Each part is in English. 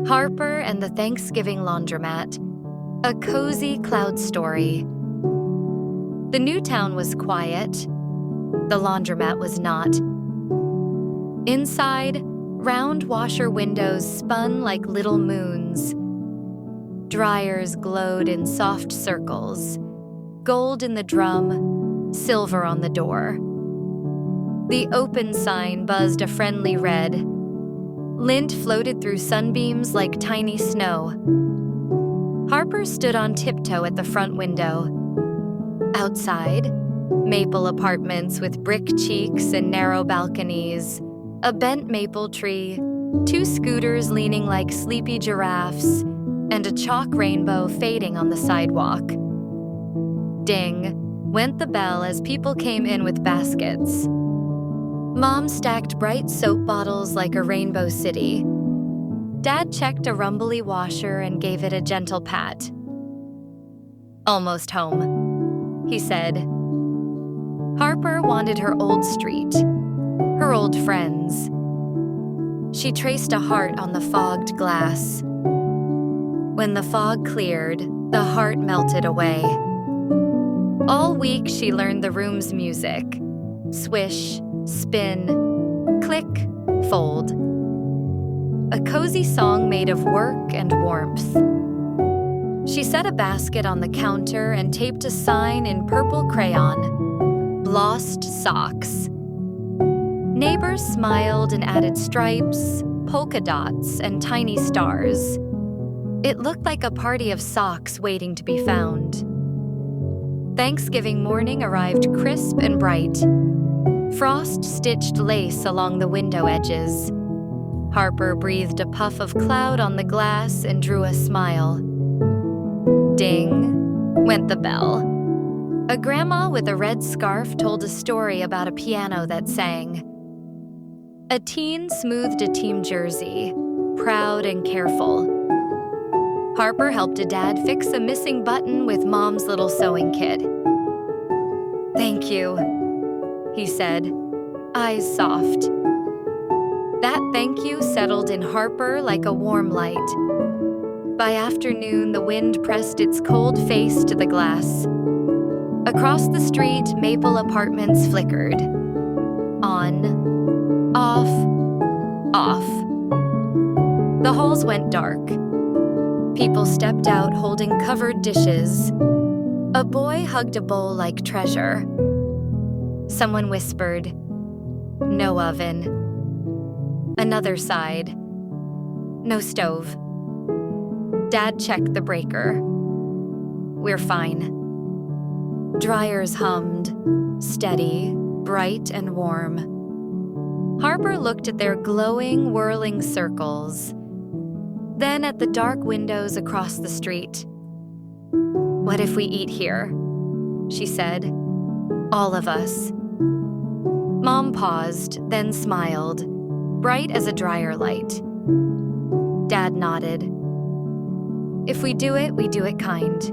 Harper and the Thanksgiving Laundromat, a cozy cloud story. The new town was quiet. The laundromat was not. Inside, round washer windows spun like little moons. Dryers glowed in soft circles, gold in the drum, silver on the door. The open sign buzzed a friendly red. Lint floated through sunbeams like tiny snow. Harper stood on tiptoe at the front window. Outside, maple apartments with brick cheeks and narrow balconies, a bent maple tree, 2 scooters leaning like sleepy giraffes, and a chalk rainbow fading on the sidewalk. Ding, went the bell as people came in with baskets. Mom stacked bright soap bottles like a rainbow city. Dad checked a rumbly washer and gave it a gentle pat. "Almost home," he said. Harper wanted her old street, her old friends. She traced a heart on the fogged glass. When the fog cleared, the heart melted away. All week she learned the room's music. Swish, spin, click, fold. A cozy song made of work and warmth. She set a basket on the counter and taped a sign in purple crayon. Lost socks. Neighbors smiled and added stripes, polka dots, and tiny stars. It looked like a party of socks waiting to be found. Thanksgiving morning arrived crisp and bright. Frost-stitched lace along the window edges. Harper breathed a puff of cloud on the glass and drew a smile. Ding, went the bell. A grandma with a red scarf told a story about a piano that sang. A teen smoothed a team jersey, proud and careful. Harper helped a dad fix a missing button with Mom's little sewing kit. "Thank you," he said, eyes soft. That thank you settled in Harper like a warm light. By afternoon, the wind pressed its cold face to the glass. Across the street, maple apartments flickered. On, off, off. The halls went dark. People stepped out holding covered dishes. A boy hugged a bowl like treasure. Someone whispered, "No oven." Another sighed, "No stove." Dad checked the breaker. "We're fine." Dryers hummed, steady, bright and warm. Harper looked at their glowing, whirling circles, then at the dark windows across the street. "What if we eat here?" she said. "All of us." Mom paused, then smiled, bright as a dryer light. Dad nodded. "If we do it kind."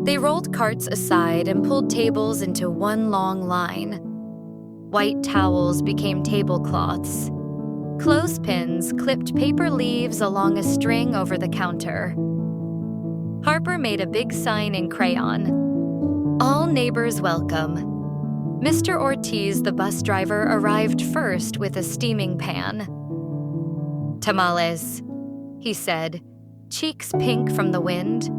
They rolled carts aside and pulled tables into one long line. White towels became tablecloths. Clothespins clipped paper leaves along a string over the counter. Harper made a big sign in crayon. "All neighbors welcome." Mr. Ortiz, the bus driver, arrived first with a steaming pan. "Tamales," he said, cheeks pink from the wind.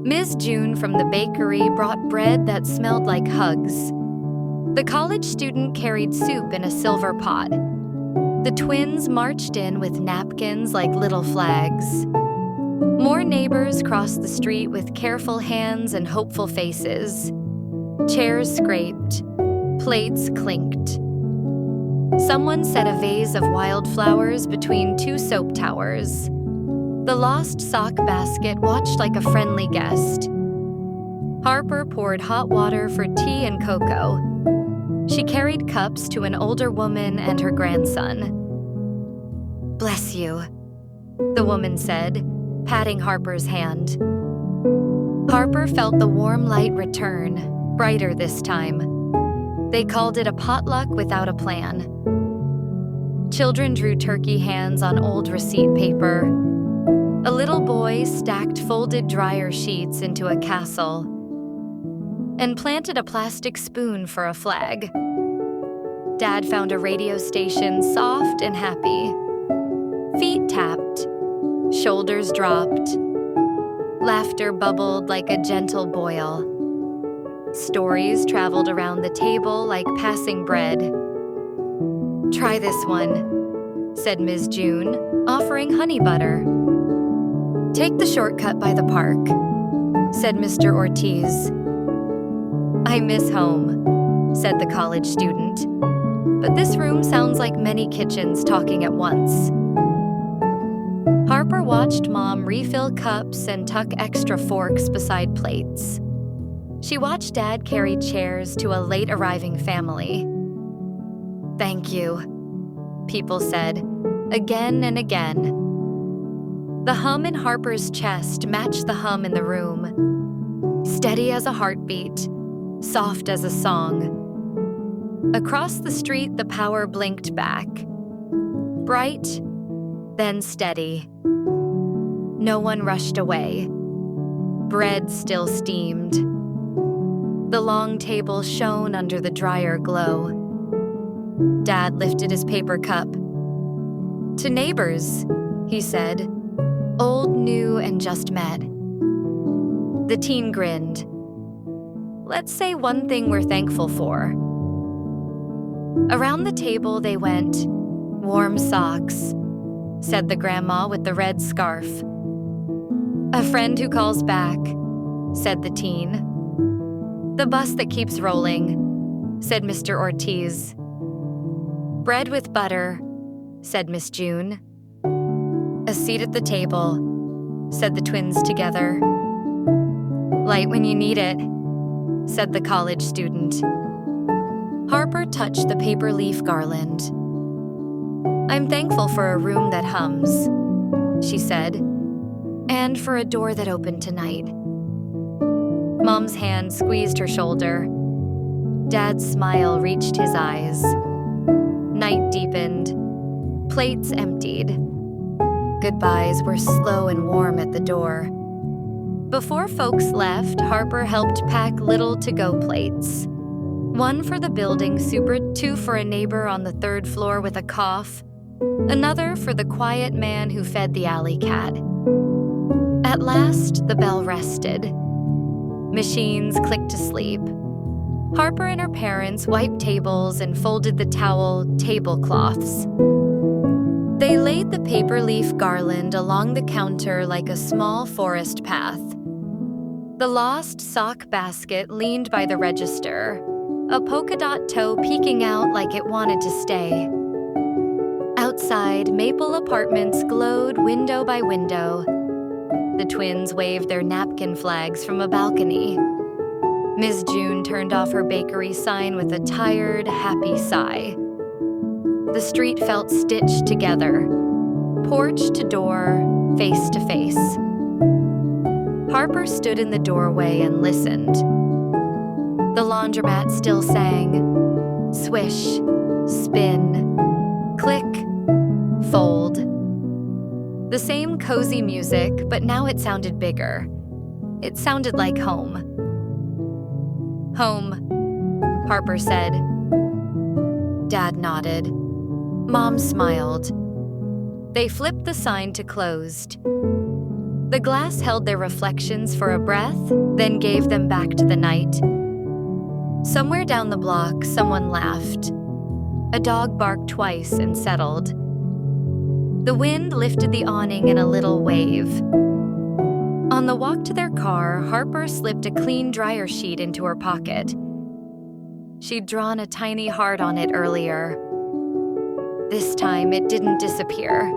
Ms. June from the bakery brought bread that smelled like hugs. The college student carried soup in a silver pot. The twins marched in with napkins like little flags. More neighbors crossed the street with careful hands and hopeful faces. Chairs scraped. Plates clinked. Someone set a vase of wildflowers between 2 soap towers. The lost sock basket watched like a friendly guest. Harper poured hot water for tea and cocoa. She carried cups to an older woman and her grandson. "Bless you," the woman said, patting Harper's hand. Harper felt the warm light return, brighter this time. They called it a potluck without a plan. Children drew turkey hands on old receipt paper. A little boy stacked folded dryer sheets into a castle and planted a plastic spoon for a flag. Dad found a radio station soft and happy. Feet tapped, shoulders dropped. Laughter bubbled like a gentle boil. Stories traveled around the table like passing bread. "Try this one," said Ms. June, offering honey butter. "Take the shortcut by the park," said Mr. Ortiz. "I miss home," said the college student, "but this room sounds like many kitchens talking at once." Harper watched Mom refill cups and tuck extra forks beside plates. She watched Dad carry chairs to a late-arriving family. "Thank you," people said, again and again. The hum in Harper's chest matched the hum in the room. Steady as a heartbeat, soft as a song. Across the street, the power blinked back. Bright, then steady. No one rushed away. Bread still steamed. The long table shone under the dryer glow. Dad lifted his paper cup. "To neighbors," he said. "Old, new, and just met." The teen grinned. "Let's say one thing we're thankful for." Around the table they went. "Warm socks," said the grandma with the red scarf. "A friend who calls back," said the teen. "The bus that keeps rolling," said Mr. Ortiz. "Bread with butter," said Miss June. "A seat at the table," said the twins together. "Light when you need it," said the college student. Harper touched the paper leaf garland. "I'm thankful for a room that hums," she said, "and for a door that opened tonight." Mom's hand squeezed her shoulder. Dad's smile reached his eyes. Night deepened. Plates emptied. Goodbyes were slow and warm at the door. Before folks left, Harper helped pack little to-go plates. One for the building super, two for a neighbor on the third floor with a cough, another for the quiet man who fed the alley cat. At last, the bell rested. Machines clicked to sleep. Harper and her parents wiped tables and folded the towel tablecloths. They laid the paper leaf garland along the counter like a small forest path. The lost sock basket leaned by the register, a polka dot toe peeking out like it wanted to stay. Outside, Maple Apartments glowed window by window. The twins waved their napkin flags from a balcony. Ms. June turned off her bakery sign with a tired, happy sigh. The street felt stitched together, porch to door, face to face. Harper stood in the doorway and listened. The laundromat still sang. Swish, spin, click, fold. The same cozy music, but now it sounded bigger. It sounded like home. "Home," Harper said. Dad nodded. Mom smiled. They flipped the sign to closed. The glass held their reflections for a breath, then gave them back to the night. Somewhere down the block, someone laughed. A dog barked twice and settled. The wind lifted the awning in a little wave. On the walk to their car, Harper slipped a clean dryer sheet into her pocket. She'd drawn a tiny heart on it earlier. This time, it didn't disappear.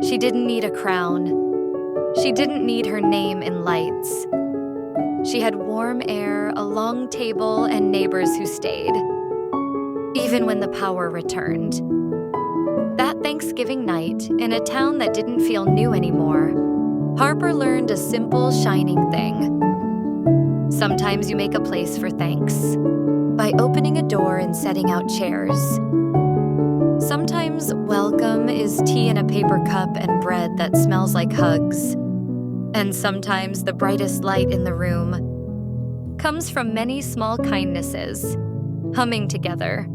She didn't need a crown. She didn't need her name in lights. She had warm air, a long table, and neighbors who stayed, even when the power returned. That Thanksgiving night, in a town that didn't feel new anymore, Harper learned a simple, shining thing. Sometimes you make a place for thanks by opening a door and setting out chairs. Sometimes welcome is tea in a paper cup and bread that smells like hugs. And sometimes the brightest light in the room comes from many small kindnesses, humming together,